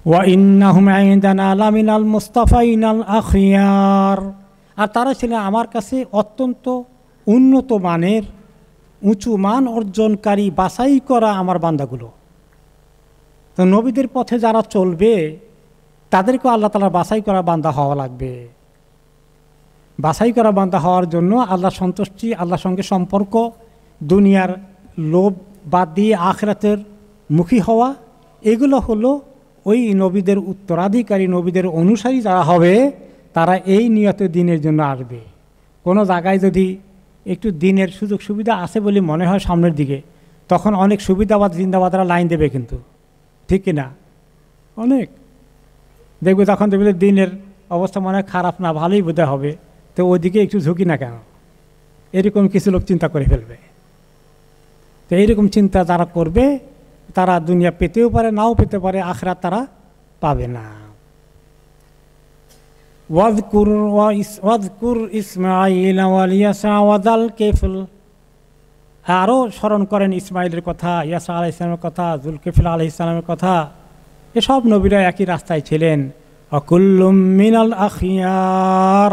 ওয়া ইন্নাহুম ইনদানা লামিনাল মুস্তাফাইনাল আখিয়ার, আর তারা ছিলেন আমার কাছে অত্যন্ত উন্নত মানের, উঁচু মান অর্জনকারী, বাছাই করা আমার বান্দাগুলো। তো নবীদের পথে যারা চলবে তাদেরকেও আল্লাহ তাআলা বাছাই করা বান্দা হওয়া লাগবে। বাছাই করা বান্দা হওয়ার জন্য আল্লাহর সন্তুষ্টি, আল্লাহর সঙ্গে সম্পর্ক, দুনিয়ার লোভ বাদ দিয়ে আখিরাতের মুখী হওয়া, এগুলো হলো ওই নবীদের উত্তরাধিকারী, নবীদের অনুসারী যারা হবে তারা এই নিয়ত দিনের জন্য আসবে। কোনো জায়গায় যদি একটু দিনের সুযোগ সুবিধা আছে বলে মনে হয় সামনের দিকে, তখন অনেক সুবিধাবাদ জিন্দাবাদরা লাইন দেবে, কিন্তু ঠিক কিনা? অনেক দেখবে তখন দেখবে দিনের অবস্থা মনে হয় খারাপ না, ভালোই বোধহয় হবে, তো ওইদিকে একটু ঝুঁকি না কেন, এরকম কিছু লোক চিন্তা করে ফেলবে। তো এইরকম চিন্তা যারা করবে তারা দুনিয়া পেতেও পারে, নাও পেতে পারে, আখিরাত তারা পাবে না। ওয়াজকুর ইসমাঈল ওয়া ইয়াসা ওয়া যাল কিফল, আরও স্মরণ করেন ইসমাইলের কথা, ইয়াসা আলাইহিস সালামের কথা, যুলকিফল আলাইহিস সালামের কথা। এসব নবীরা একই রাস্তায় ছিলেন। অকুল্লুম মিনাল আখিয়ার,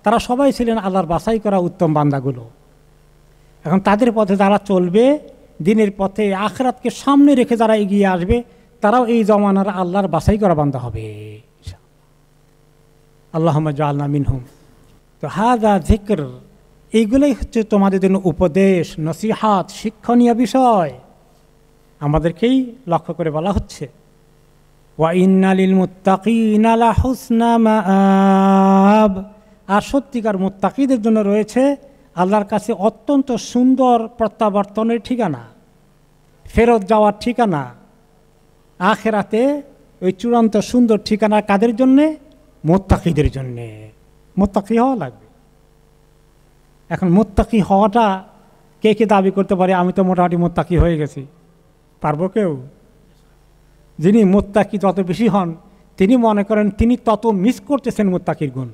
তারা সবাই ছিলেন আল্লাহর বাছাই করা উত্তম বান্দাগুলো। এখন তাদের পথে যারা চলবে, দিনের পথে আখিরাতকে সামনে রেখে যারা এগিয়ে আসবে, তারাও এই জমানার আল্লাহর বাছাই করা বান্দা হবে। আল্লাহুম্মা জাআলনা মিনহুম। তো হাযা যিকর, এইগুলোই হচ্ছে তোমাদের জন্য উপদেশ, নসিহাত, শিক্ষণীয় বিষয়, আমাদেরকেই লক্ষ্য করে বলা হচ্ছে। ওয়া ইন্না লিল মুত্তাকিনা লাহুসনা মাআব, আর সত্যিকার মুত্তাকিদের জন্য রয়েছে আল্লাহর কাছে অত্যন্ত সুন্দর প্রত্যাবর্তনের ঠিকানা, ফেরত যাওয়ার ঠিকানা। আখিরাতে ওই চূড়ান্ত সুন্দর ঠিকানা কাদের জন্যে? মুত্তাকিদের জন্যে। মুত্তাকি হওয়া লাগবে। এখন মুত্তাকি হওয়াটা কে কে দাবি করতে পারে? আমি তো মোটামুটি মুত্তাকি হয়ে গেছি, পারবো কেউ? যিনি মুত্তাকি যত বেশি হন তিনি মনে করেন তিনি তত মিস করতেছেন মুত্তাকির গুণ।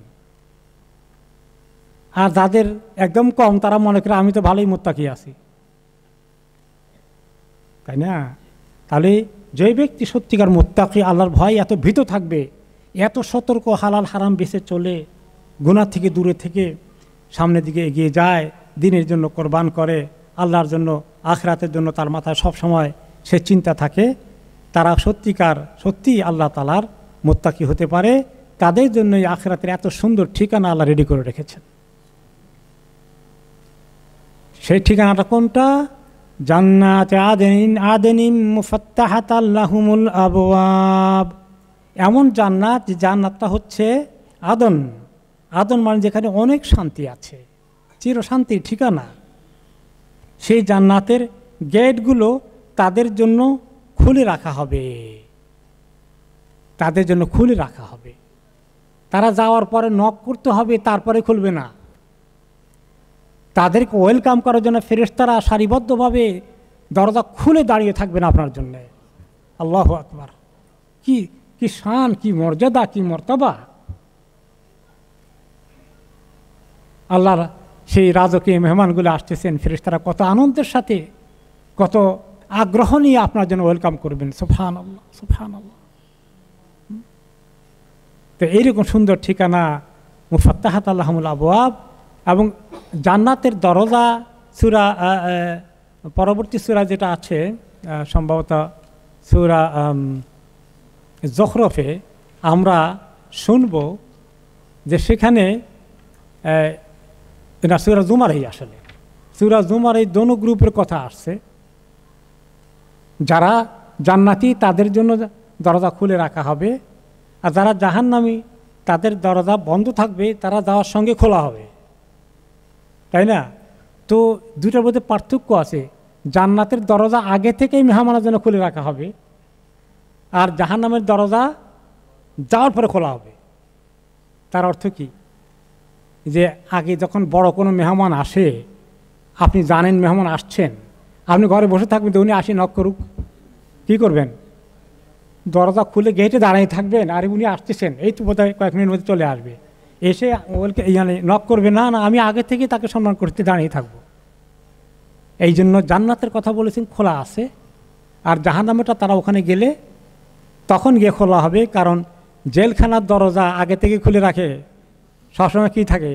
আর যাদের একদম কম তারা মনে করে আমি তো ভালোই মুত্তাকি আছি, তাই না? তাহলে যে ব্যক্তি সত্যিকার মুত্তাকি, আল্লাহর ভয় এত ভীত থাকবে, এত সতর্ক, হালাল হারাম বেঁচে চলে, গুনাহ থেকে দূরে থেকে সামনের দিকে এগিয়ে যায়, দিনের জন্য কোরবান করে, আল্লাহর জন্য, আখিরাতের জন্য তার মাথায় সব সময় সে চিন্তা থাকে, তারা সত্যি আল্লাহ তাআলার মুত্তাকি হতে পারে। তাদের জন্যই আখিরাতের এত সুন্দর ঠিকানা আল্লাহ রেডি করে রেখেছেন। সেই ঠিকানাটা কোনটা? জান্নাতে আদেনিন মুফাত্তাহাতাল লাহুমুল আবওয়াব, এমন জান্নাত যে জান্নাতটা হচ্ছে আদন। আদন মানে যেখানে অনেক শান্তি আছে, চিরশান্তির ঠিকানা। সেই জান্নাতের গেটগুলো তাদের জন্য খুলে রাখা হবে, তাদের জন্য খুলে রাখা হবে। তারা যাওয়ার পরে নক করতে হবে, তারপরে খুলবে না। তাদেরকে ওয়েলকাম করার জন্য ফেরেশতারা সারিবদ্ধভাবে দরজা খুলে দাঁড়িয়ে থাকবেন আপনার জন্য। আল্লাহু আকবার! কি কি শান, কি মর্যাদা, কি মর্তবা! আল্লাহর সেই রাজকীয় মেহমানগুলো আসতেছেন, ফেরেশতারা কত আনন্দের সাথে, কত আগ্রহ নিয়ে আপনার জন্য ওয়েলকাম করবেন। সুবহানাল্লাহ, সুবহানাল্লাহ। তো এইরকম সুন্দর ঠিকানা মুফাত্তাহাতাল লাহুমুল আবওয়াব, এবং জান্নাতের দরজা। সূরা পরবর্তী সূরা যেটা আছে সম্ভবত সূরা যুখরুফে আমরা শুনব যে সেখানে এটা সূরা জুমারই, আসলে সূরা জুমার এই দোনো গ্রুপের কথা আসছে। যারা জান্নাতি তাদের জন্য দরজা খুলে রাখা হবে, আর যারা জাহান্নামী তাদের দরজা বন্ধ থাকবে, তারা যাওয়ার সঙ্গে খোলা হবে, তাই না? তো দুটার মধ্যে পার্থক্য আছে। জান্নাতের দরজা আগে থেকেই মেহমানের জন্য খুলে রাখা হবে, আর জাহান্নামের দরজা যাওয়ার পরে খোলা হবে। তার অর্থ কি? যে আগে যখন বড় কোনো মেহমান আসে, আপনি জানেন মেহমান আসছেন, আপনি ঘরে বসে থাকবেন, উনি আসি নক করুক, কী করবেন? দরজা খুলে গেটে দাঁড়িয়ে থাকবেন, আর উনি আসতেছেন, এই তো বোধহয় কয়েক মিনিটের মধ্যে চলে আসবে, এসে ওকে নক করবে না, না আমি আগে থেকে তাকে সম্মান করতে দাঁড়িয়ে থাকবো। এই জন্য জান্নাতের কথা বলেছেন খোলা আছে, আর জাহান্নামেটা তারা ওখানে গেলে তখন গিয়ে খোলা হবে, কারণ জেলখানার দরজা আগে থেকে খুলে রাখে, সবসময় কী থাকে,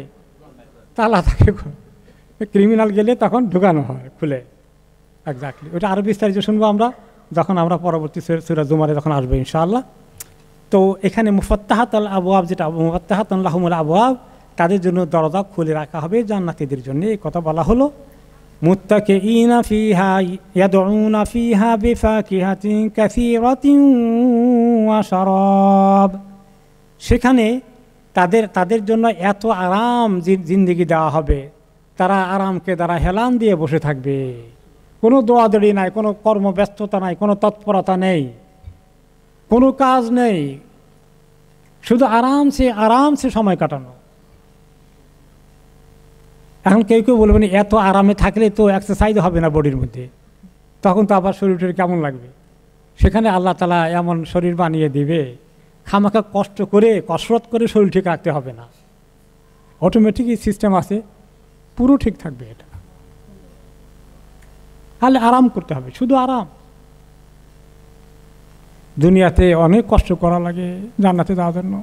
তালা থাকে। ক্রিমিনাল গেলে তখন ঢুকানো হয় খুলে। এক্স্যাক্টলি, ওটা আরও বিস্তারিত শুনবো আমরা যখন আমরা পরবর্তী সূরা জুমারে যখন আসবো ইনশাআল্লাহ। তো এখানে মুফাত্তাহাতুল আবওয়াব, যেটা মুফাত্তাহাতুন লাহুমুল আবওয়াব, তাদের জন্য দরজা খুলে রাখা হবে জান্নাতীদের জন্য, এই কথা বলা হলো। মুত্তাকিঈনা ফিহা ইয়াদউনা ফিহা বিফাকিহাতিন কাসীরাতিন ওয়া শারাব, সেখানে তাদের জন্য এত আরাম জিন্দেগি দেওয়া হবে, তারা আরামকে দ্বারা হেলান দিয়ে বসে থাকবে, কোনো দৌড়াদৌড়ি নাই, কোনো কর্মব্যস্ততা নাই, কোনো তৎপরতা নেই, কোনো কাজ নেই, শুধু আরামসে সময় কাটানো। এখন কেউ কেউ বলবেন এত আরামে থাকলে তো এক্সারসাইজ হবে না বডির মধ্যে, তখন তো আবার শরীরটা কেমন লাগবে। সেখানে আল্লাহ তাআলা এমন শরীর বানিয়ে দিবে, খামাখা কষ্ট করে কসরত করে শরীর ঠিক রাখতে হবে না, অটোমেটিকই সিস্টেম আছে, পুরো ঠিক থাকবে। এটা তাহলে আরাম করতে হবে, শুধু আরাম। দুনিয়াতে অনেক কষ্ট করা লাগে জান্নাতে যাওয়ার জন্য,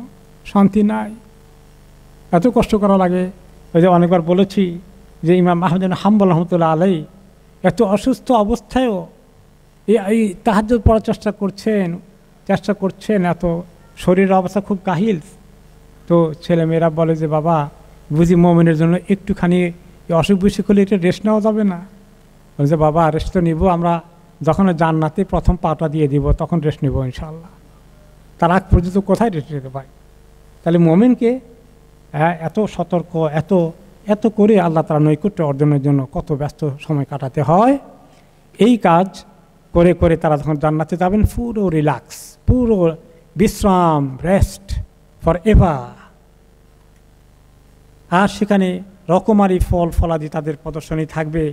শান্তি নাই, এত কষ্ট করা লাগে। ওই যে অনেকবার বলেছি যে ইমাম আহমদ বিন হাম্বল রহমতুল্লাহ আলাই এত অসুস্থ অবস্থায়ও এই তাহাজ্জুদ পড়ার চেষ্টা করছেন, এত শরীরের অবস্থা খুব কাহিল। তো ছেলেমেয়েরা বলে যে বাবা বুঝি মুমিনের জন্য একটুখানি অসুখ বিসুখ হলে এটা রেস্ট নেওয়া যাবে না? বলে যে বাবা রেস্ট তো নিব, আমরা যখন জান্নাতে প্রথম পাটা দিয়ে দিব তখন রেস্ট নেব ইনশাআল্লাহ, তার আগ পর্যন্ত কোথায় রেস্ট নিতে পারি? তাহলে মুমিনকে এত সতর্ক, এত করে আল্লাহ তাআলা নৈকট্য অর্জনের জন্য কত ব্যস্ত সময় কাটাতে হয়। এই কাজ করে করে তারা যখন জান্নাতে যাবেন পুরো রিল্যাক্স, পুরো বিশ্রাম, রেস্ট ফর এভার। আর সেখানে রকমারি ফল ফলাদি তাদের প্রদর্শনী থাকবে,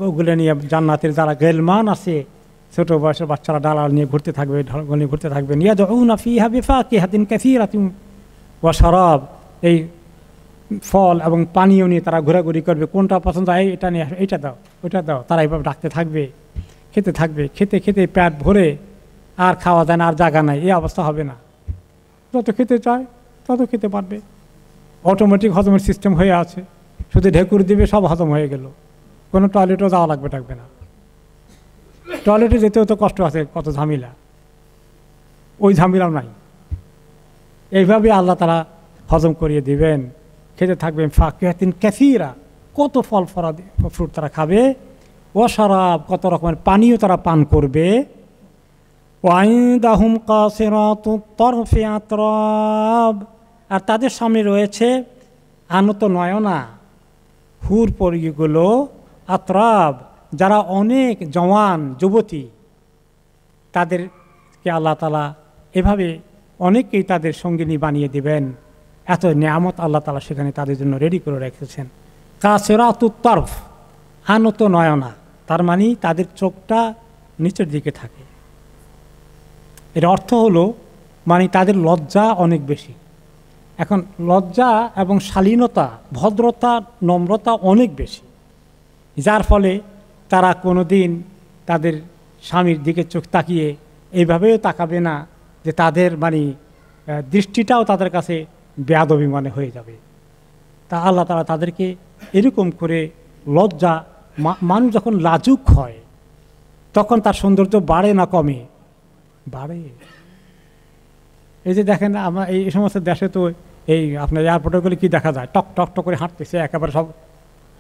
ওগুলো নিয়ে জান্নাতের যারা গেলমান আছে, ছোট বয়সের বাচ্চারা ডালা নিয়ে ঘুরতে থাকবে, ঢাল নিয়ে ঘুরতে থাকবে। ইয়াদউনা ফিহা বিফাকিহাতিন কাসীরাতিন ওয়া শারাব, এই ফল এবং পানীয় নিয়ে তারা ঘোরাঘুরি করবে, কোনটা পছন্দ হয় এটা নিয়ে আসবে, এইটা দাও ওইটা দাও, তারা এইভাবে ডাকতে থাকবে, খেতে থাকবে, খেতে খেতে পেট ভরে আর খাওয়া যায় না, আর জায়গা নাই, এই অবস্থা হবে না। যত খেতে চায় তত খেতে পারবে, অটোমেটিক হজমের সিস্টেম হয়ে আছে, শুধু ঢেকুর দিবে সব হজম হয়ে গেল, কোনো টয়লেটও যাওয়া লাগবে না। টয়লেটে যেতেও তো কষ্ট আছে, কত ঝামেলা, ওই ঝামেলাও নাই। এইভাবে আল্লাহ তাআলা হজম করিয়ে দিবেন, খেতে থাকবেন। ফাকিহাতিন কাসীরা, কত ফল ফ্রুট তারা খাবে, ওয়া শারাব, কত রকমের পানীয় তারা পান করবে। ওয়া ইনদাহুম কাসিরাতুত তারফি আতরাব, আর তাদের সামনে রয়েছে আনত নয়না হুর পরীগুলো, আতরাব, যারা অনেক জওয়ান যুবতী, তাদেরকে আল্লাহ তাআলা এভাবে অনেককেই তাদের সঙ্গিনী বানিয়ে দিবেন। এত নিয়ামত আল্লাহ তাআলা সেখানে তাদের জন্য রেডি করে রেখেছেন। কাসিরাতুত তারফ, আনত নয়না, তার মানে তাদের চোখটা নিচের দিকে থাকে। এর অর্থ হলো মানে তাদের লজ্জা অনেক বেশি। এখন লজ্জা এবং শালীনতা, ভদ্রতা, নম্রতা অনেক বেশি, যার ফলে তারা কোনো দিন তাদের স্বামীর দিকে চোখ তাকিয়ে এইভাবেও তাকাবে না যে তাদের মানে দৃষ্টিটাও তাদের কাছে বেয়াদবি মনে হয়ে যাবে। তা আল্লাহ তাআলা তাদেরকে এরকম করে লজ্জা, মানুষ যখন লাজুক হয় তখন তার সৌন্দর্য বাড়ে না কমে? বাড়ে। এই যে দেখেন আমরা এই সমস্ত দেশে তো এই আপনার এয়ারপোর্টে গেলে কী দেখা যায়, টক টক টক করে হাঁটতেছে একেবারে সব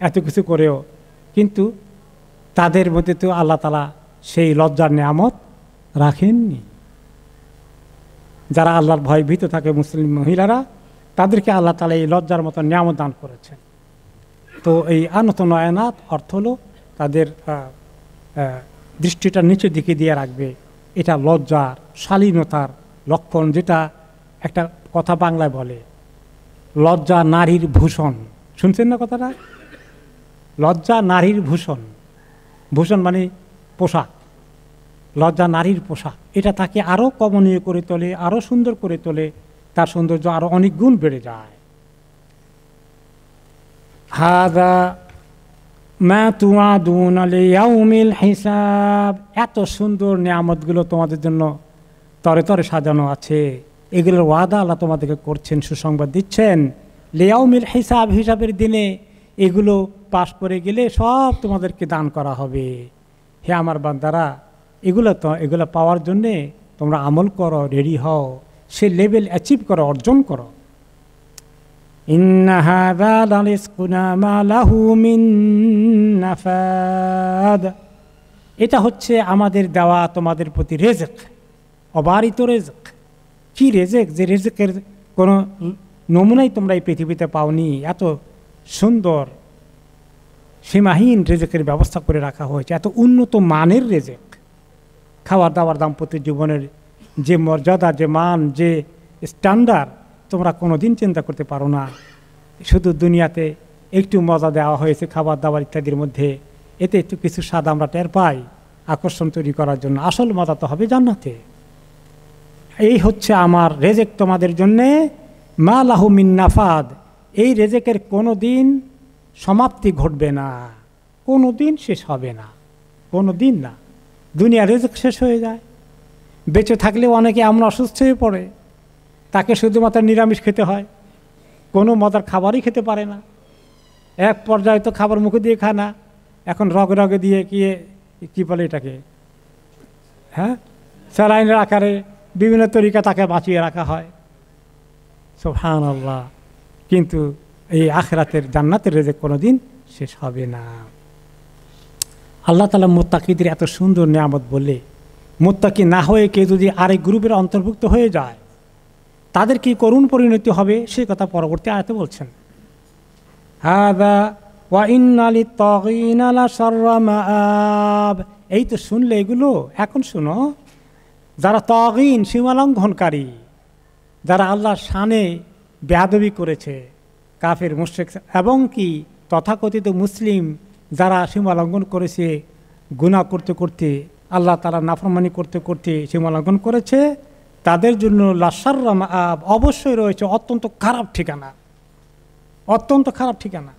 এত কিছু করেও, কিন্তু তাদের মধ্যে তো আল্লাহ তাআলা সেই লজ্জার নিয়ামত রাখেননি। যারা আল্লাহর ভয় ভীত থাকে মুসলিম মহিলারা, তাদেরকে আল্লাহ তাআলা এই লজ্জার মতো নিয়ামত দান করেছেন। তো এই আনত নয়নাত অর্থ হলো তাদের দৃষ্টিটা নিচের দিকে দিয়ে রাখবে। এটা লজ্জার, শালীনতার লক্ষণ, যেটা একটা কথা বাংলায় বলে লজ্জা নারীর ভূষণ। শুনছেন না কথাটা? লজ্জা নারীর ভূষণ, ভূষণ মানে পোশাক, লজ্জা নারীর পোশাক। এটা তাকে আরও কমনীয় করে তোলে, আরও সুন্দর করে তোলে, তার সৌন্দর্য আরও অনেক গুণ বেড়ে যায়। হাযা মা তুআদুনা লিয়াউমিল হিসাব, এত সুন্দর নিয়ামতগুলো তোমাদের জন্য তরে তরে সাজানো আছে। এগুলোর ওয়াদা আল্লাহ তোমাদেরকে করছেন, সুসংবাদ দিচ্ছেন। লিয়াউমিল হিসাব, হিসাবের দিনে এগুলো পাশ করে গেলে সব তোমাদেরকে দান করা হবে। হে আমার বান্দারা, এগুলো পাওয়ার জন্যে তোমরা আমল করো, রেডি হও, সে লেভেল অ্যাচিভ করো, অর্জন করো। ইন্না হাযা লারিজকুনা মা লাহু মিন নাফাদ, এটা হচ্ছে আমাদের দেওয়া তোমাদের প্রতি রেজেক, অবারিত রেজেক। কি রেজেক, যে রেজেকের কোনো নমুনাই তোমরা এই পৃথিবীতে পাওনি। এত সুন্দর সীমাহীন রেজেকের ব্যবস্থা করে রাখা হয়েছে, এত উন্নত মানের রেজেক। খাবার দাবার, দাম্পত্য জীবনের যে মর্যাদা, যে মান, যে স্ট্যান্ডার্ড তোমরা কোনো দিন চিন্তা করতে পারো না। শুধু দুনিয়াতে একটু মজা দেওয়া হয়েছে খাবার দাবার ইত্যাদির মধ্যে, এতে একটু কিছু স্বাদ আমরা টের পাই আকর্ষণ তৈরি করার জন্য। আসল মজা তো হবে জান্নাতে। এই হচ্ছে আমার রেজেক তোমাদের জন্যে, মা লাহু মিন নাফাদ। এই রেজেকের কোনো দিন সমাপ্তি ঘটবে না, কোনো দিন শেষ হবে না, কোনো দিন না। দুনিয়া রেজেক শেষ হয়ে যায়। বেঁচে থাকলেও অনেকে আমরা অসুস্থ হয়ে পড়ে, তাকে শুধুমাত্র নিরামিষ খেতে হয়, কোনো মজার খাবারই খেতে পারে না। এক পর্যায়ে তো খাবার মুখে দিয়ে খায় না, এখন রগে রগে দিয়ে কি বলে এটাকে, হ্যাঁ, স্যালাইনের আকারে বিভিন্ন তরিকা তাকে বাঁচিয়ে রাখা হয়। সুবহানাল্লাহ। কিন্তু এই আখিরাতের জান্নাতের রেজেক কোনো দিন শেষ হবে না। আল্লাহ তাআলা মুত্তাকিদের এত সুন্দর নিয়ামত বলে, মুত্তাকি না হয়ে কেউ যদি আরেক গ্রুপের অন্তর্ভুক্ত হয়ে যায় তাদের কি করুণ পরিণতি হবে সে কথা পরবর্তী আয়াতে বলছেন। হাযা ওয়া ইন্না লিত-তাগীনা লাশাররা মাআব। এই তো শুনলে এগুলো, এখন শুনো, যারা তাগীন, সীমালঙ্ঘনকারী, যারা আল্লাহর শানে বেয়াদবি করেছে, কাফের, মুশরিক এবং কি তথাকথিত মুসলিম যারা সীমালঙ্ঘন করেছে, গুনাহ করতে করতে, আল্লাহ তাআলা নাফরমানি করতে করতে সীমালঙ্ঘন করেছে, তাদের জন্য লাশাররা মাআব, অবশ্যই রয়েছে অত্যন্ত খারাপ ঠিকানা, অত্যন্ত খারাপ ঠিকানা।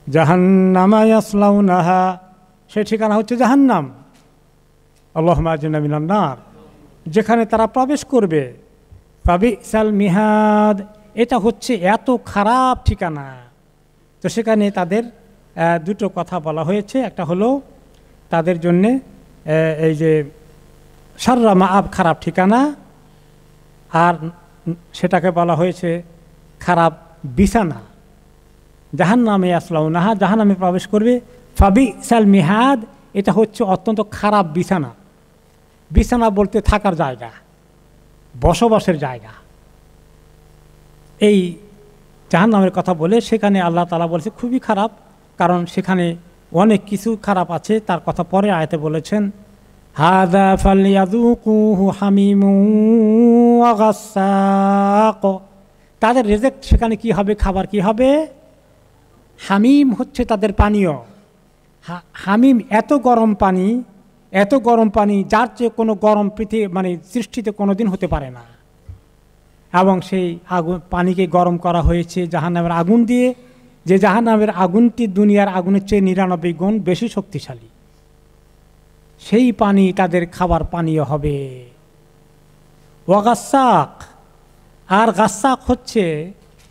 জাহান্নামা ইয়াসলাউনাহা, সে ঠিকানা হচ্ছে জাহান্নাম। আল্লাহুম্মা আজরিনা মিনান নার, যেখানে তারা প্রবেশ করবে। ফাবিসাল মিহাদ, এটা হচ্ছে এত খারাপ ঠিকানা। তো সেখানে তাদের দুটো কথা বলা হয়েছে। একটা হলো তাদের জন্যে এই যে শাররা মাআব, খারাপ ঠিকানা, আর সেটাকে বলা হয়েছে খারাপ বিছানা। জাহান্নামে ইয়াসলাউনাহা, জাহান্নামে প্রবেশ করবে। ফাবিসাল মিহাদ, এটা হচ্ছে অত্যন্ত খারাপ বিছানা। বিছানা বলতে থাকার জায়গা, বসবাসের জায়গা। এই জাহান্নামের কথা বলে সেখানে আল্লাহ তাআলা বলেছে খুবই খারাপ, কারণ সেখানে অনেক কিছু খারাপ আছে, তার কথা পরে আয়াতে বলেছেন। হাযা ফালইয়াযুকুহু হামিমুন ওয়া গাসসাক, তাদের রিজিক সেখানে কি হবে, খাবার কি হবে? হামিম হচ্ছে তাদের পানীয়। হামিম এত গরম পানি, এত গরম পানি যার চেয়ে কোনো গরম পৃথিবী সৃষ্টিতে কোনো দিন হতে পারে না। এবং সেই আগুন, পানিকে গরম করা হয়েছে জাহান্নামের আগুন দিয়ে, যে জাহান্নামের আগুনটি দুনিয়ার আগুনের চেয়ে 99 গুণ বেশি শক্তিশালী। সেই পানি তাদের খাবার পানীয় হবে। ওয়াগাসাক, আর গাসাক হচ্ছে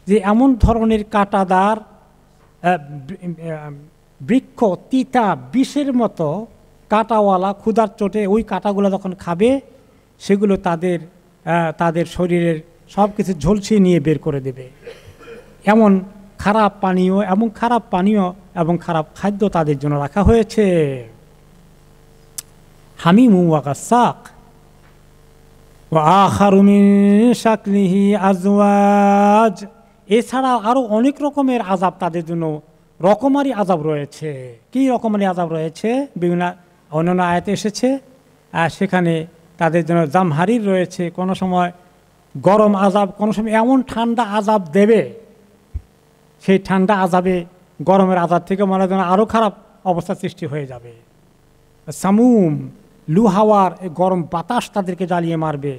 যে এমন ধরনের কাঁটাদার বৃক্ষ, তিতা বিষের মতো কাঁটাওয়ালা, ক্ষুধার চোটে ওই কাঁটাগুলো যখন খাবে সেগুলো তাদের শরীরের সব কিছু ঝলসিয়ে নিয়ে বের করে দেবে। এমন খারাপ পানীয়, এমন খারাপ পানীয় এবং খারাপ খাদ্য তাদের জন্য রাখা হয়েছে। হামিমু ওয়া গাসসাক ওয়া আখারু মিন শাকলিহি আজওয়াজ, এছাড়া আরও অনেক রকমের আযাব তাদের জন্য, রকমারি আযাব রয়েছে। কি রকমারি আযাব রয়েছে? বিভিন্ন অন্যান্য আয়াতে এসেছে। সেখানে তাদের জন্য জামহারির রয়েছে, কোনো সময় গরম আযাব, কোনো সময় এমন ঠান্ডা আযাব দেবে, সেই ঠান্ডা আযাবে গরমের আযাব থেকে মনে যেন আরও খারাপ অবস্থা সৃষ্টি হয়ে যাবে। সামুম, লুহাওয়ার গরম বাতাস তাদেরকে জ্বালিয়ে মারবে।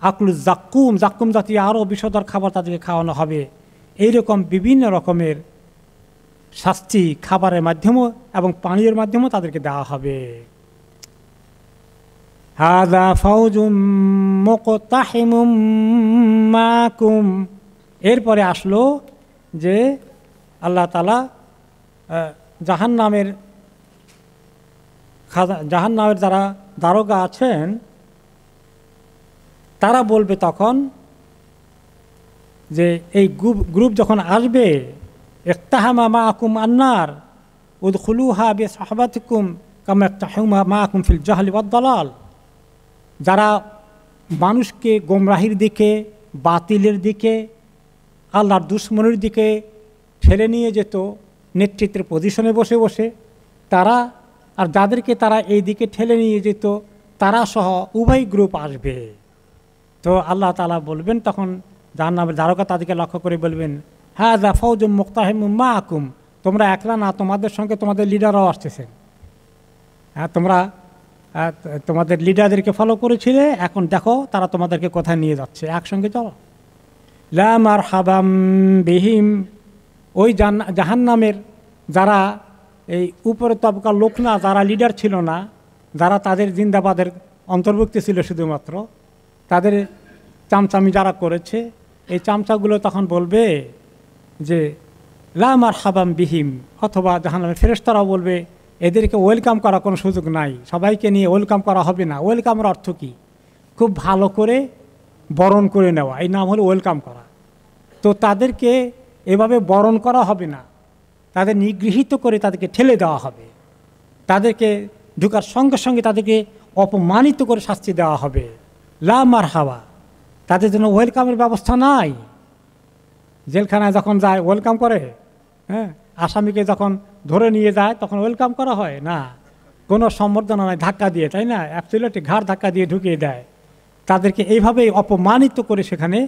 আকলু জাক্কুম, জাক্কুম জাতীয় আরও বিষধর খাবার তাদেরকে খাওয়ানো হবে। এইরকম বিভিন্ন রকমের শাস্তি খাবারের মাধ্যমেও এবং পানীয়ের মাধ্যমেও তাদেরকে দেওয়া হবে। হাযা ফাওজুম মুকতাহিমুম মাকুম। এরপরে আসলো যে আল্লাহ তাআলা জাহান্নামের যারা দারোগা আছেন তারা বলবে তখন যে এই গ্রুপ যখন আসবে, ইকতাহামা মাআকুম আন্নার উদখুলুহা বিসাহবাতিকুম কামা ইকতাহামা মাআকুম ফিল জাহলি ওয়াদ দালাল। যারা মানুষকে গোমরাহির দিকে, বাতিলের দিকে, আল্লাহর দুশমনের দিকে ঠেলে নিয়ে যেত নেতৃত্বের পজিশনে বসে বসে, তারা আর যাদেরকে তারা এই দিকে ঠেলে নিয়ে যেত তারা সহ উভয় গ্রুপ আসবে। তো আল্লাহ তাআলা বলবেন তখন জাহান্নামের দ্বারকা তাদেরকে লক্ষ্য করে বলবেন, হাযা ফাওজুম মুকতাহিমুম মাআকুম, তোমরা একলা না, তোমাদের সঙ্গে তোমাদের লিডাররাও আসতেছেন। হ্যাঁ, তোমরা তোমাদের লিডারদেরকে ফলো করেছিলে, এখন দেখো তারা তোমাদেরকে কোথায় নিয়ে যাচ্ছে, একসঙ্গে চলো। লা মারহাবাম বিহিম, ওই জাহান্নামের যারা এই উপরে তবকার লোক না, যারা লিডার ছিল না, যারা তাদের জিন্দাবাদের অন্তর্ভুক্ত ছিল শুধুমাত্র, তাদের চামচামি যারা করেছে, এই চামচাগুলো তখন বলবে যে লা মারহাবাম বিহিম, অথবা জাহান্নামের ফেরেশতারাও বলবে এদেরকে ওয়েলকাম করা কোনো সুযোগ নাই, সবাইকে নিয়ে ওয়েলকাম করা হবে না। ওয়েলকামের অর্থ কী? খুব ভালো করে বরণ করে নেওয়া, এই নাম হলো ওয়েলকাম করা। তো তাদেরকে এভাবে বরণ করা হবে না, তাদের নিগৃহীত করে তাদেরকে ঠেলে দেওয়া হবে, তাদেরকে ঢুকার সঙ্গে সঙ্গে তাদেরকে অপমানিত করে শাস্তি দেওয়া হবে। লা মারহাবা, তাদের জন্য ওয়েলকামের ব্যবস্থা নাই। জেলখানায় যখন যায় ওয়েলকাম করে, হ্যাঁ, আসামিকে যখন ধরে নিয়ে যায় তখন ওয়েলকাম করা হয় না, কোনো সম্বর্ধনা নাই, ধাক্কা দিয়ে, তাই না, অ্যাবসলিউটলি ঘাড় ধাক্কা দিয়ে ঢুকিয়ে দেয়। তাদেরকে এইভাবেই অপমানিত করে সেখানে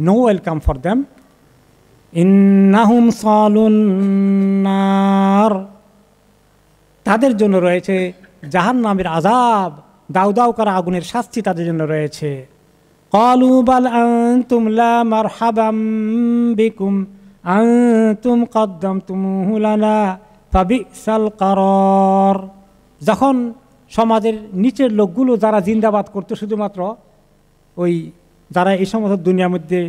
নো ওয়েলকাম ফর দ্যাম। ইন্নাহুম সালুন নার, তাদের জন্য রয়েছে জাহান্নামের আযাব, দাউ দাউ করা আগুনের শাস্তি তাদের জন্য রয়েছে। ক্বালু বাল আনতুম লা মারহাবাম বিকুম আনতুম কদ্দামতুমুহু লানা ফাবিসাল কারার। যখন সমাজের নিচের লোকগুলো যারা জিন্দাবাদ করতো, শুধুমাত্র ওই যারা এই সমস্ত দুনিয়ার মধ্যে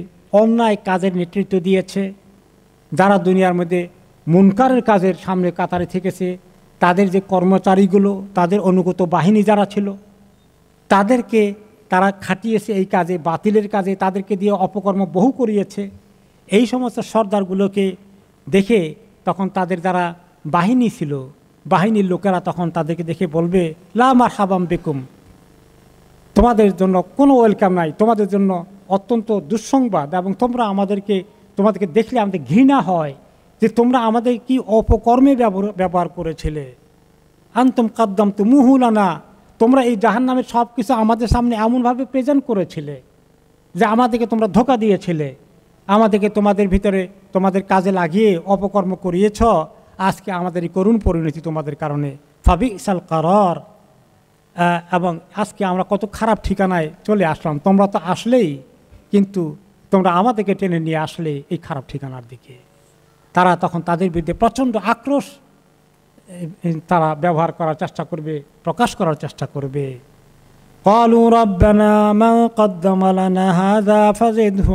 অন্যায় কাজের নেতৃত্ব দিয়েছে, যারা দুনিয়ার মধ্যে মুনকারের কাজের সামনে কাতারে থেকেছে, তাদের যে কর্মচারীগুলো, তাদের অনুগত বাহিনী যারা ছিল, তাদেরকে তারা খাটিয়েছে এই কাজে, বাতিলের কাজে, তাদেরকে দিয়ে অপকর্ম বহু করিয়েছে। এই সমস্ত সর্দারগুলোকে দেখে তখন তাদের যারা বাহিনী ছিল, বাহিনীর লোকেরা তখন তাদেরকে দেখে বলবে লা মারহাবাম বিকুম, তোমাদের জন্য কোনো ওয়েলকাম নাই, তোমাদের জন্য অত্যন্ত দুঃসংবাদ, এবং তোমাদেরকে দেখলে আমাদের ঘৃণা হয় যে তোমরা আমাদের কি অপকর্মে ব্যবহার করেছিলে। আনতুম কদ্দামতুমুহু লানা, তোমরা এই জাহান্নামের সব কিছু আমাদের সামনে এমনভাবে প্রেজেন্ট করেছিলে যে আমাদেরকে তোমরা ধোঁকা দিয়েছিলে, আমাদেরকে তোমাদের ভিতরে তোমাদের কাজে লাগিয়ে অপকর্ম করিয়েছ। আজকে আমাদের এই করুণ পরিণতি তোমাদের কারণে, ফাবিসাল কারার, এবং আজকে আমরা কত খারাপ ঠিকানায় চলে আসলাম। তোমরা তো আসলেই, কিন্তু তোমরা আমাদেরকে টেনে নিয়ে আসলে এই খারাপ ঠিকানার দিকে। তারা তখন তাদের বিরুদ্ধে প্রচণ্ড আক্রোশ তারা ব্যবহার করার চেষ্টা করবে, প্রকাশ করার চেষ্টা করবে। ক্বালু রাব্বানা মা কদ্দামা লানা হাযা ফাজিদহু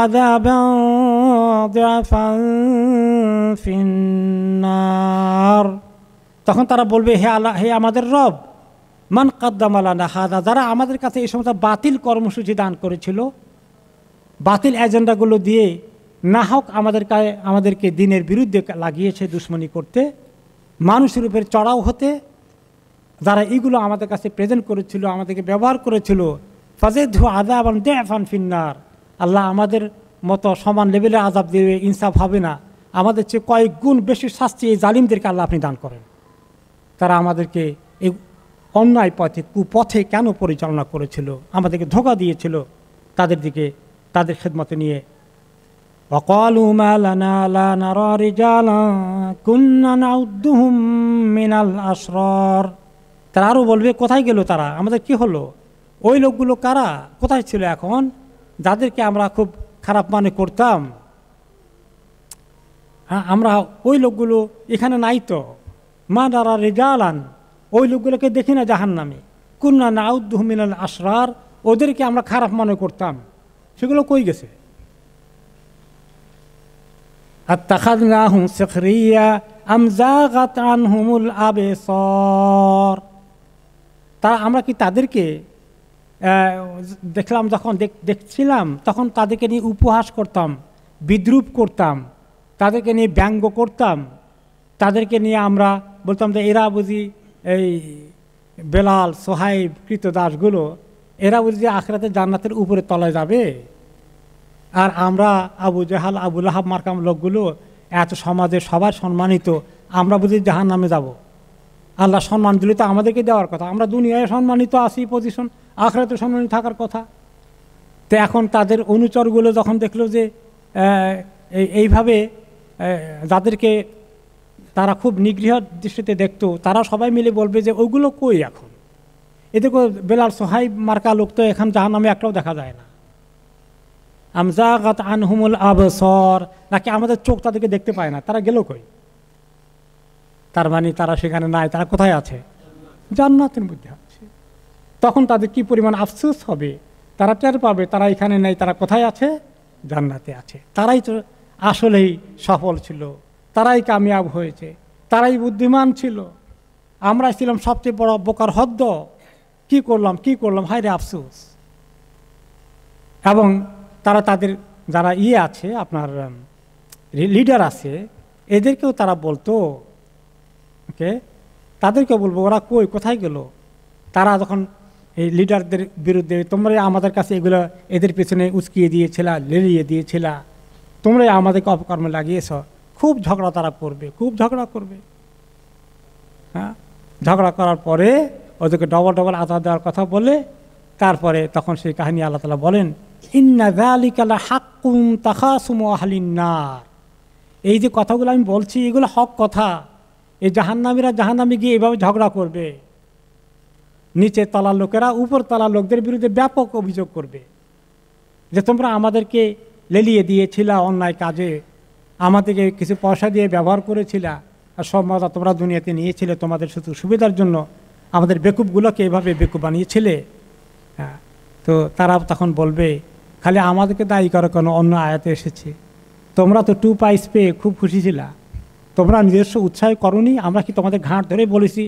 আযাবান দিআফান ফিন্নার। তখন তারা বলবে, হে আল্লাহ, হে আমাদের রব, মান কদ্দামা লানা হাযা, যারা আমাদের কাছে এই সমস্ত বাতিল কর্মসূচি দান করেছিল, বাতিল এজেন্ডাগুলো দিয়ে না হোক আমাদেরকে দিনের বিরুদ্ধে লাগিয়েছে দুশ্মনী করতে, মানুষের উপরে চড়াও হতে, যারা এইগুলো আমাদের কাছে প্রেজেন্ট করেছিল, আমাদেরকে ব্যবহার করেছিল, ফাজিদহু আযাবান দিআফান ফিন্নার, আল্লাহ আমাদের মতো সমান লেভেলের আযাব দিবে, ইনসাফ হবে না, আমাদের চেয়ে কয়েক গুণ বেশি শাস্তি এই জালিমদেরকে আল্লাহ আপনি দান করেন। তারা আমাদেরকে এই অন্যায় পথে, কুপথে কেন পরিচালনা করেছিল, আমাদেরকে ধোঁকা দিয়েছিল, তাদের দিকে তাদের খেদমতে নিয়ে। وقالوا ما لنا لا نرى رجالا كنا نعدهم من الأشرار। তারা আরও বলবে, কোথায় গেল তারা, আমাদের কি হলো, ওই লোকগুলো কারা, কোথায় ছিল এখন, যাদেরকে আমরা খুব খারাপ মনে করতাম, হ্যাঁ, আমরা ওই লোকগুলো এখানে নাই তো। মা নারা রিজালান, ওই লোকগুলোকে দেখি না জাহান্নামে, কুন্না নাউদ্দুহু মিনাল আশরার, ওদেরকে আমরা খারাপ মনে করতাম, সেগুলো কই গেছে? আত্তাখাযনাহুম সিখরিয়া আম যাগাত আনহুমুল আবসার। আমরা কি তাদেরকে দেখলাম, যখন দেখছিলাম তখন তাদেরকে নিয়ে উপহাস করতাম, বিদ্রূপ করতাম, তাদেরকে নিয়ে ব্যঙ্গ করতাম, তাদেরকে নিয়ে আমরা বলতাম যে এরা বুঝি এই বেলাল, সোহাইব, কৃতদাসগুলো, এরা বুঝি যে আখিরাতে জান্নাতের উপরে তলায় যাবে, আর আমরা আবু জাহাল, আবু লাহাব মার্কাম লোকগুলো এত সমাজে সবার সম্মানিত, আমরা বুঝি জাহান্নামে যাব। আল্লাহ সম্মান দিলে তো আমাদেরকে দেওয়ার কথা, আমরা দুনিয়ায় সম্মানিত আছি, পজিশন, আখিরাতে সম্মানিত থাকার কথা। তো এখন তাদের অনুচরগুলো যখন দেখলো যে এইভাবে যাদেরকে তারা খুব নিগৃহ দৃষ্টিতে দেখতো, তারা সবাই মিলে বলবে যে ওগুলো কই এখন, এদিকে বেলাল, সোহাইব মার্কা লোক তো এখন জাহান্নামে একটাও দেখা যায় না। আম যাগাত আনহুমুল আবসার, নাকি আমাদের চোখ তাদেরকে দেখতে পায় না, তারা গেল কই? তার মানে তারা সেখানে নাই, তারা কোথায় আছে? জান্নাতের মধ্যে আছে। তখন তাদের কি পরিমাণ আফসোস হবে, তারা টের পাবে তারা এখানে নেই, তারা কোথায় আছে? জান্নাতে আছে। তারাই তো আসলেই সফল ছিল, তারাই কামিয়াব হয়েছে, তারাই বুদ্ধিমান ছিল, আমরা ছিলাম সবচেয়ে বড় বোকার হদ্দ, কি করলাম, হায় রে আফসোস। এবং তারা তাদের যারা আছে, আপনার লিডার আছে, এদেরকেও তারা বলতো, ওকে, তাদেরকে বলবো ওরা কোথায় গেল? তারা যখন এই লিডারদের বিরুদ্ধে, তোমরা আমাদের কাছে এগুলো এদের পেছনে উস্কিয়ে দিয়েছিলা, লেলিয়ে দিয়েছিলা, তোমরাই আমাদেরকে অপকর্মে লাগিয়েছ, খুব ঝগড়া তারা করবে, খুব ঝগড়া করবে। হ্যাঁ, ঝগড়া করার পরে ওদেরকে ডবল ডবল আযাব দেওয়ার কথা বলে, তারপরে তখন সেই কাহিনী আল্লাহ তাআলা বলেন, ইন্না যালিকা লাহাক্কুন তাখাসুমু আহলিন নার। এই যে কথাগুলো আমি বলছি, এগুলো হক কথা। এই জাহান্নামীরা জাহান্নামে গিয়ে এভাবে ঝগড়া করবে, নিচের তলার লোকেরা উপর তলার লোকদের বিরুদ্ধে ব্যাপক অভিযোগ করবে যে তোমরা আমাদেরকে লেলিয়ে দিয়েছিলা অন্যায় কাজে, আমাদেরকে কিছু পয়সা দিয়ে ব্যবহার করেছিলা, আর সব মজা তোমরা দুনিয়াতে নিয়েছিলে তোমাদের শুধু সুবিধার জন্য, আমাদের বেকুবগুলোকে এভাবে বেকুব বানিয়েছিলে। হ্যাঁ, তো তারা তখন বলবে, খালি আমাদেরকে দায়ী করো কেন? অন্য আয়াতে এসেছে তোমরা তো 2 পাইস পেয়ে খুব খুশি ছিলা, তোমরা নিজস্ব উৎসাহ করনি, আমরা কি তোমাদের ঘাট ধরে বলেছি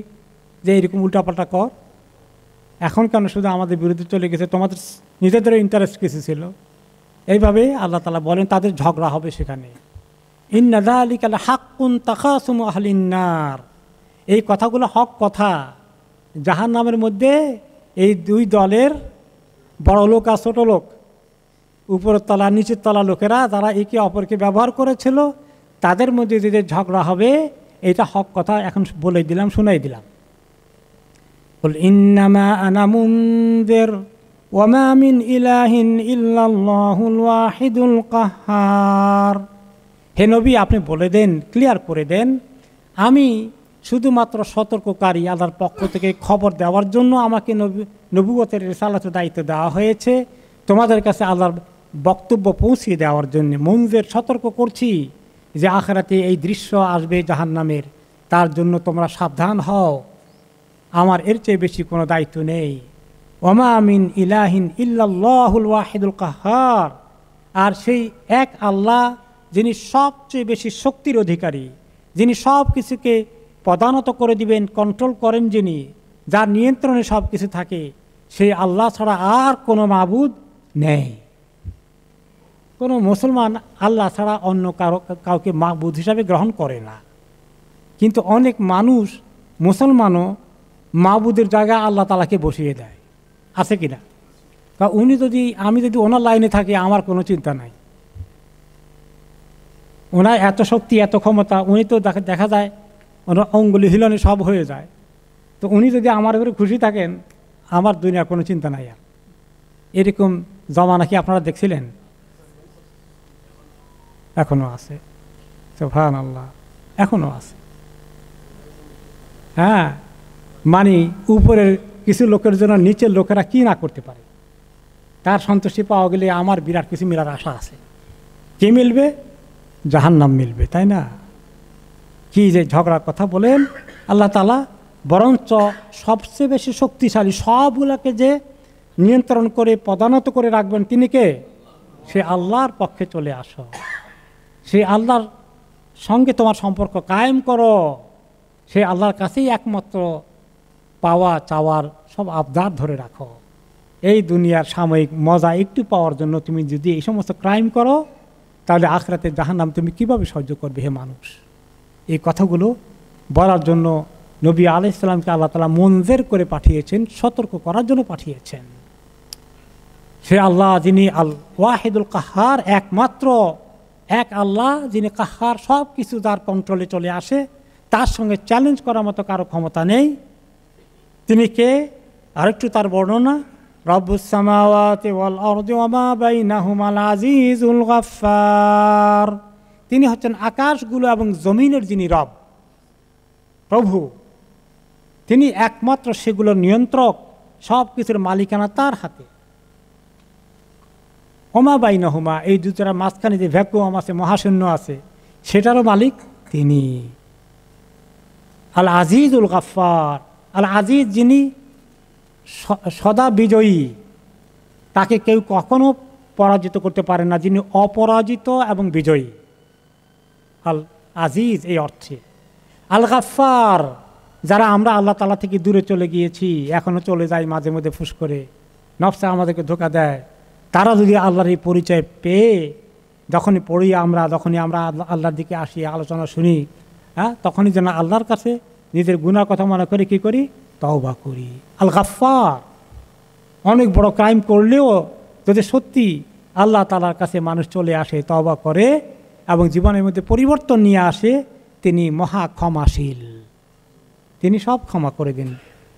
যে এরকম উল্টাপাল্টা কর? এখন কেন শুধু আমাদের বিরুদ্ধে চলে গেছে? তোমাদের নিজেদের ইন্টারেস্ট কিছু ছিল। এইভাবে আল্লাহ তাআলা বলেন তাদের ঝগড়া হবে সেখানে। ইন্না যালিকা লাহাক্কুন তাখাসুমু আহলিন নার। এই কথাগুলো হক কথা। জাহান্নামের মধ্যে এই 2 দলের, বড় লোক আর ছোট লোক, উপরের তলা নিচের তলা লোকেরা, যারা একে অপরকে ব্যবহার করেছিল, তাদের মধ্যে যে ঝগড়া হবে, এটা হক কথা। এখন বলে দিলাম, শুনাই দিলাম। কুল ইন্নামা আনা মুনযির ওয়া মা মিন ইলাহিন ইল্লাল্লাহুল ওয়াহিদুল কাহ্হার। হে নবী, আপনি বলে দেন, ক্লিয়ার করে দেন, আমি শুধুমাত্র সতর্ককারী, আল্লাহর পক্ষ থেকে খবর দেওয়ার জন্য আমাকে নবুয়তের রিসালাতের দায়িত্ব দেওয়া হয়েছে, তোমাদের কাছে আল্লাহর বক্তব্য পৌঁছিয়ে দেওয়ার জন্য। মুনযির, সতর্ক করছি যে আখিরাতে এই দৃশ্য আসবে জাহান্নামের, তার জন্য তোমরা সাবধান হও, আমার এর চেয়ে বেশি কোনো দায়িত্ব নেই। ওমা মিন ইলাহিন ইল্লাল্লাহুল ওয়াহিদুল কাহ্হার। আর সেই এক আল্লাহ, যিনি সবচেয়ে বেশি শক্তির অধিকারী, যিনি সব কিছুকে পদানত করে দিবেন, কন্ট্রোল করেন, যিনি, যার নিয়ন্ত্রণে সব কিছু থাকে, সেই আল্লাহ ছাড়া আর কোনো মাবুদ নেই। কোনো মুসলমান আল্লাহ ছাড়া অন্য কাউকে মাবুদ হিসাবে গ্রহণ করে না। কিন্তু অনেক মানুষ, মুসলমানও মাবুদের জায়গায় আল্লাহ তাআলাকে বসিয়ে দেয়, আছে কিনা? বা আমি যদি ওনার লাইনে থাকি, আমার কোনো চিন্তা নাই, ওনার এত শক্তি, এত ক্ষমতা, উনি তো দেখা যায় ওনার অঙ্গুলি হিলনে সব হয়ে যায়। তো উনি যদি আমার উপরে খুশি থাকেন, আমার দুনিয়ার কোনো চিন্তা নাই। আর এরকম জমানা কি আপনারা দেখছিলেন? এখনো আছে, সুবহানাল্লাহ, এখনো আছে। হ্যাঁ, মানে উপরের কিছু লোকের জন্য নিচের লোকেরা কি না করতে পারে, তার সন্তুষ্টি পাওয়া গেলে আমার বিরাট কিছু মিলার আশা আছে। কি মিলবে? জাহান্নাম মিলবে, তাই না? কি যে ঝগড়ার কথা বলেন, আল্লাহ তাআলা বরঞ্চ সবচেয়ে বেশি শক্তিশালী, সবগুলোকে যে নিয়ন্ত্রণ করে প্রধানত করে রাখবেন তিনি কে? সে আল্লাহর পক্ষে চলে আসো, সে আল্লাহর সঙ্গে তোমার সম্পর্ক কায়েম করো, সে আল্লাহর কাছেই একমাত্র পাওয়া চাওয়ার সব আবদার ধরে রাখো। এই দুনিয়ার সাময়িক মজা একটু পাওয়ার জন্য তুমি যদি এই সমস্ত ক্রাইম করো, তাহলে আখিরাতে জাহান্নাম তুমি কিভাবে সহ্য করবে হে মানুষ? এই কথাগুলো বলার জন্য নবী আলাইহিস সালামকে আল্লাহ তাআলা মুনজির করে পাঠিয়েছেন, সতর্ক করার জন্য পাঠিয়েছেন। সে আল্লাহ যিনি আল ওয়াহিদুল কাহার, একমাত্র এক আল্লাহ যিনি কাহার, সব কিছু যার কন্ট্রোলে চলে আসে, তার সঙ্গে চ্যালেঞ্জ করার মতো কারো ক্ষমতা নেই। তিনি কে? আরেকটু তার বর্ণনা, রব্বুস সামাওয়াতি ওয়াল আরদি ওয়া মা বাইনাহুমাল আজিজুল গাফফার। তিনি হচ্ছেন আকাশগুলো এবং জমিনের যিনি রব, প্রভু। তিনি একমাত্র সেগুলোর নিয়ন্ত্রক, সব কিছুর মালিকানা তার হাতে। ওমা বাইনাহুমা, এই দুটার মাঝখানে যে ভ্যাকুয়াম আছে, মহাশূন্য আছে, সেটারও মালিক তিনি। আল আজিজুল গাফফার, আল আজিজ যিনি সদা বিজয়ী, তাকে কেউ কখনো পরাজিত করতে পারে না, যিনি অপরাজিত এবং বিজয়ী। আল আজিজ এই অর্থে। আল গাফফার, যারা আমরা আল্লাহ তাআলা থেকে দূরে চলে গিয়েছি, এখনও চলে যাই মাঝে মধ্যে ফুস করে, নফসে আমাদেরকে ধোঁকা দেয়, তারা যদি আল্লাহর এই পরিচয় পেয়ে যখনই পড়ি আমরা, যখনই আমরা আল্লাহর দিকে আসি, আলোচনা শুনি, তখনই যেন আল্লাহর কাছে নিজের গুনার কথা মনে করে কী করি? তওবা করি। আল গাফফার, অনেক বড় ক্রাইম করলেও যদি সত্যি আল্লাহ তাআলার কাছে মানুষ চলে আসে, তওবা করে এবং জীবনের মধ্যে পরিবর্তন নিয়ে আসে, তিনি মহা ক্ষমাশীল, তিনি সব ক্ষমা করে দিন।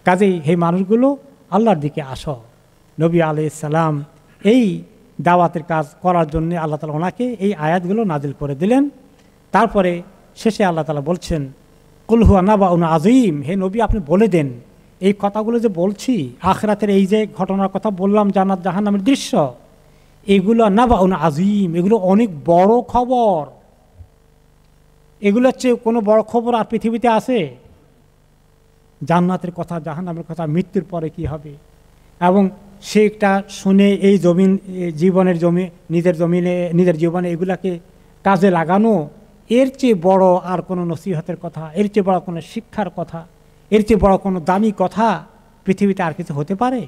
কাজেই হে মানুষগুলো আল্লাহর দিকে আসো। নবী আলাইহিস সালাম এই দাওয়াতের কাজ করার জন্য আল্লাহ তাআলা ওনাকে এই আয়াতগুলো নাজিল করে দিলেন। তারপরে শেষে আল্লাহ তাআলা বলছেন, কুল হুয়া নাবাউন আযীম, হে নবী আপনি বলে দেন এই কথাগুলো যে বলছি, আখিরাতের এই যে ঘটনার কথা বললাম, জান্নাত জাহান্নামের দৃশ্য, এগুলো নাবাউন আযীম, এগুলো অনেক বড় খবর। এগুলোর চেয়ে কোনো বড় খবর আর পৃথিবীতে আছে? জান্নাতের কথা, জাহান্নামের কথা, মৃত্যুর পরে কি হবে, এবং সেটা শুনে এই নিজের জীবনে এগুলাকে কাজে লাগানো, এর চেয়ে বড় আর কোনো নসিহতের কথা, এর চেয়ে বড় কোনো শিক্ষার কথা, এর চেয়ে বড় কোনো দামি কথা পৃথিবীতে আর কিছু হতে পারে?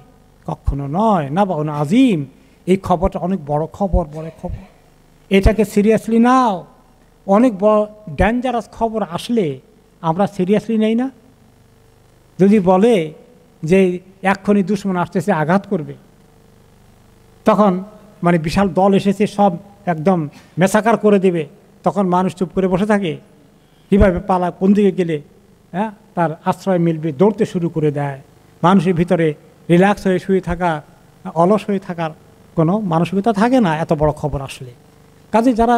কখনো নয়। নাবাউন আযীম, এই খবরটা অনেক বড় খবর, বড় খবর, এটাকে সিরিয়াসলি নাও। অনেক বড় ডেঞ্জারাস খবর আসলে আমরা সিরিয়াসলি নেই না। যদি বলে যে এক্ষুনি দুশমন আসতেছে, আঘাত করবে, তখন মানে বিশাল দল এসেছে, সব একদম মেসাকার করে দেবে, তখন মানুষ চুপ করে বসে থাকে? কীভাবে পালা, কোন দিকে গেলে তার আশ্রয় মিলবে, দৌড়তে শুরু করে দেয়। মানুষের ভিতরে রিল্যাক্স হয়ে শুয়ে থাকা, অলস হয়ে থাকার কোনো মানসিকতা থাকে না এত বড় খবর আসলে। কাজে যারা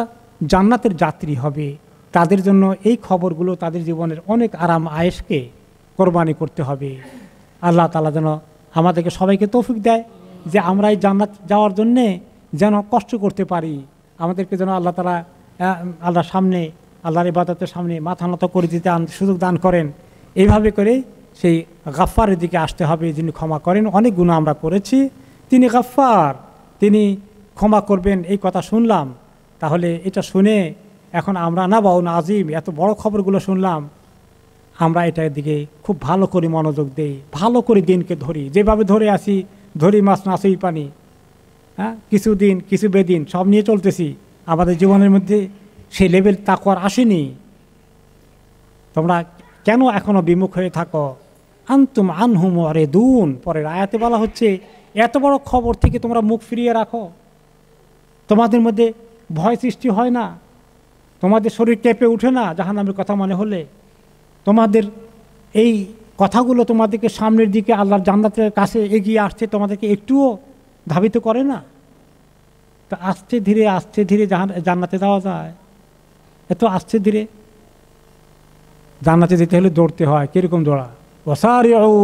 জান্নাতের যাত্রী হবে তাদের জন্য এই খবরগুলো তাদের জীবনের অনেক আরাম আয়েশকে কোরবানি করতে হবে। আল্লাহ তাআলা যেন আমাদেরকে সবাইকে তৌফিক দেয় যে আমরা এই জান্নাত যাওয়ার জন্যে যেন কষ্ট করতে পারি। আমাদেরকে যেন আল্লাহ তাআলা আল্লাহর সামনে, আল্লাহর ইবাদতের সামনে মাথা নত করে দিতে সুযোগ দান করেন। এইভাবে করে সেই গাফফারের দিকে আসতে হবে, যিনি ক্ষমা করেন। অনেক গুনাহ আমরা করেছি, তিনি গাফফার, তিনি ক্ষমা করবেন, এই কথা শুনলাম। তাহলে এটা শুনে এখন আমরা নাবাউন আযীম, এত বড় খবরগুলো শুনলাম, আমরা এটার দিকে খুব ভালো করে মনোযোগ দেই, ভালো করে দিনকে ধরি, যেভাবে ধরে আসি, ধরি মাছ নাচই পানি, কিছু দিন কিছু বেদিন সব নিয়ে চলতেছি। আমাদের জীবনের মধ্যে সেই লেভেল তাকওয়ার আসেনি। তোমরা কেন এখনো বিমুখ হয়ে থাকো? আনতুম আনহু মুরিদুন, পরের আয়াতে বলা হচ্ছে এত বড় খবর থেকে তোমরা মুখ ফিরিয়ে রাখো। তোমাদের মধ্যে ভয় সৃষ্টি হয় না? তোমাদের শরীর কেঁপে উঠে না জাহান্নামের কথা মনে হলে? তোমাদের এই কথাগুলো তোমাদেরকে সামনের দিকে আল্লাহর জান্নাতের কাছে এগিয়ে আসছে তোমাদেরকে একটুও ধাবিত করে না? তো আস্তে ধীরে জান্নাতে যাওয়া যায়। এত আস্তে ধীরে জান্নাতে যেতে হলে দৌড়তে হয়। কীরকম দৌড়া? ওয়াসারিউ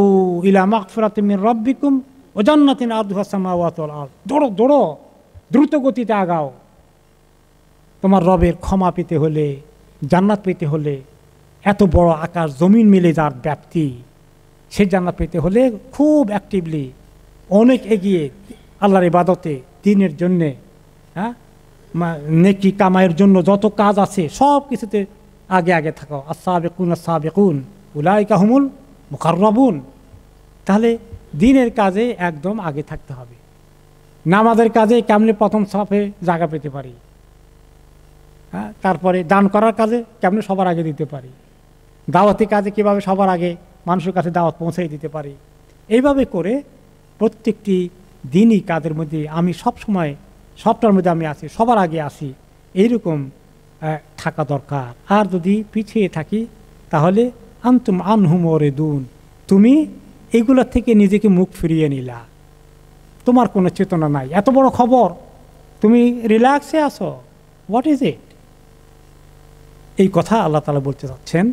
ইলা মাগফিরাতিন মির রাব্বিকুম ওয়া জান্নাতিন আরদুহা সামাওয়াতু ওয়াল আরদ। দৌড়ো দৌড়ো, দ্রুত গতিতে আগাও। তোমার রবের ক্ষমা পেতে হলে, জান্নাত পেতে হলে, এত বড় আকাশ জমিন মিলে যার ব্যাপ্তি, সেই জান্নাত পেতে হলে খুব অ্যাক্টিভলি, অনেক এগিয়ে আল্লাহর ইবাদতে, দ্বীনের জন্যে, হ্যাঁ, নেকি কামাইয়ের জন্য যত কাজ আছে সব কিছুতে আগে আগে থাকো। আস-সাবিকুন আস-সাবিকুন উলাইকা হুমুল মুকাররাবুন। তাহলে দ্বীনের কাজে একদম আগে থাকতে হবে। নামাজের কাজে কেমনে প্রথম সাফে জায়গা পেতে পারি, হ্যাঁ, তারপরে দান করার কাজে কেমনে সবার আগে দিতে পারি, দাওয়াতি কাজে কীভাবে সবার আগে মানুষের কাছে দাওয়াত পৌঁছাই দিতে পারি। এইভাবে করে প্রত্যেকটি দিনই কাজের মধ্যে আমি সবসময় সবটার মধ্যে আমি আসি, সবার আগে আসি, এইরকম থাকা দরকার। আর যদি পিছিয়ে থাকি তাহলে আনতুম আনহুম ওরিদুন, তুমি এগুলোর থেকে নিজেকে মুখ ফিরিয়ে নিলা, তোমার কোনো চেতনা নাই, এত বড় খবর তুমি রিল্যাক্সে আসো, হোয়াট ইজ ইট? এই কথা আল্লাহ তাআলা বলতে চাচ্ছেন।